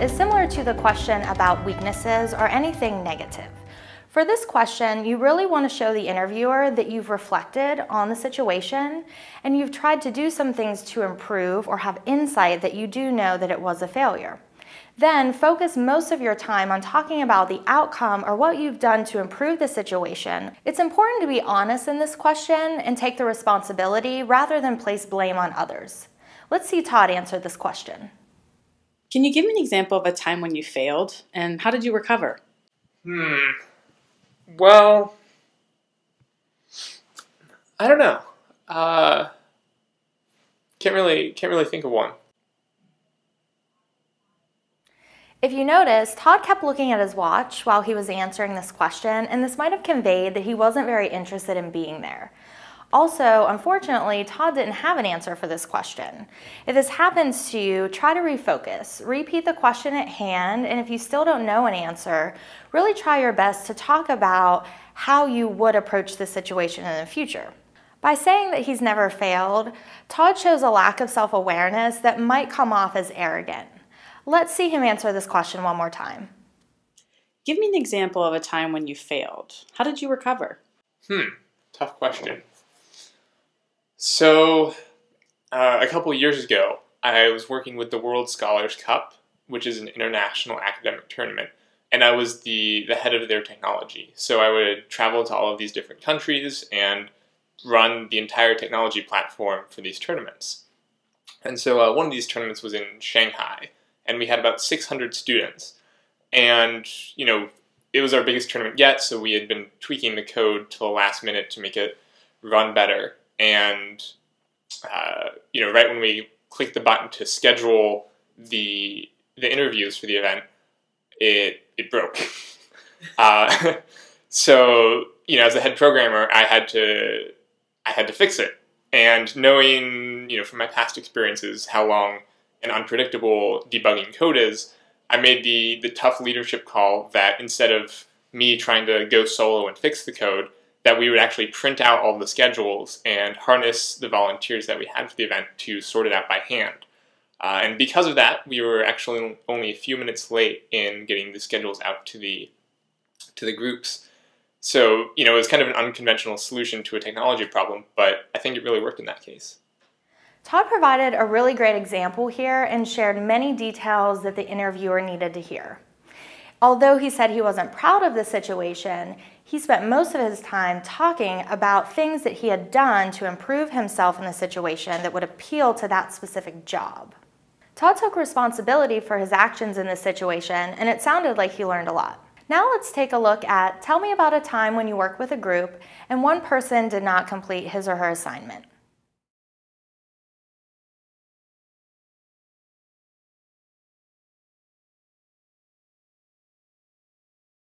is similar to the question about weaknesses or anything negative. For this question, you really want to show the interviewer that you've reflected on the situation and you've tried to do some things to improve or have insight that you do know that it was a failure. Then focus most of your time on talking about the outcome or what you've done to improve the situation. It's important to be honest in this question and take the responsibility rather than place blame on others. Let's see Todd answer this question. Can you give me an example of a time when you failed and how did you recover? Well, I don't know. Can't really think of one. If you notice, Todd kept looking at his watch while he was answering this question, and this might have conveyed that he wasn't very interested in being there. Also, unfortunately, Todd didn't have an answer for this question. If this happens to you, try to refocus. Repeat the question at hand, and if you still don't know an answer, really try your best to talk about how you would approach the situation in the future. By saying that he's never failed, Todd shows a lack of self-awareness that might come off as arrogant. Let's see him answer this question one more time. Give me an example of a time when you failed. How did you recover? Tough question. So, a couple years ago, I was working with the World Scholars Cup, which is an international academic tournament, and I was the head of their technology. So I would travel to all of these different countries and run the entire technology platform for these tournaments. And so one of these tournaments was in Shanghai, and we had about 600 students. And, it was our biggest tournament yet, so we had been tweaking the code till the last minute to make it run better. And, right when we clicked the button to schedule the interviews for the event, it broke. So, as a head programmer, I had to fix it. And knowing, from my past experiences, how long and unpredictable debugging code is, I made the tough leadership call that instead of me trying to go solo and fix the code, that we would actually print out all the schedules and harness the volunteers that we had for the event to sort it out by hand. And because of that, we were actually only a few minutes late in getting the schedules out to the groups. So, it was kind of an unconventional solution to a technology problem, but I think it really worked in that case. Todd provided a really great example here and shared many details that the interviewer needed to hear. Although he said he wasn't proud of the situation, he spent most of his time talking about things that he had done to improve himself in the situation that would appeal to that specific job. Todd took responsibility for his actions in this situation, and it sounded like he learned a lot. Now let's take a look at, tell me about a time when you worked with a group and one person did not complete his or her assignment.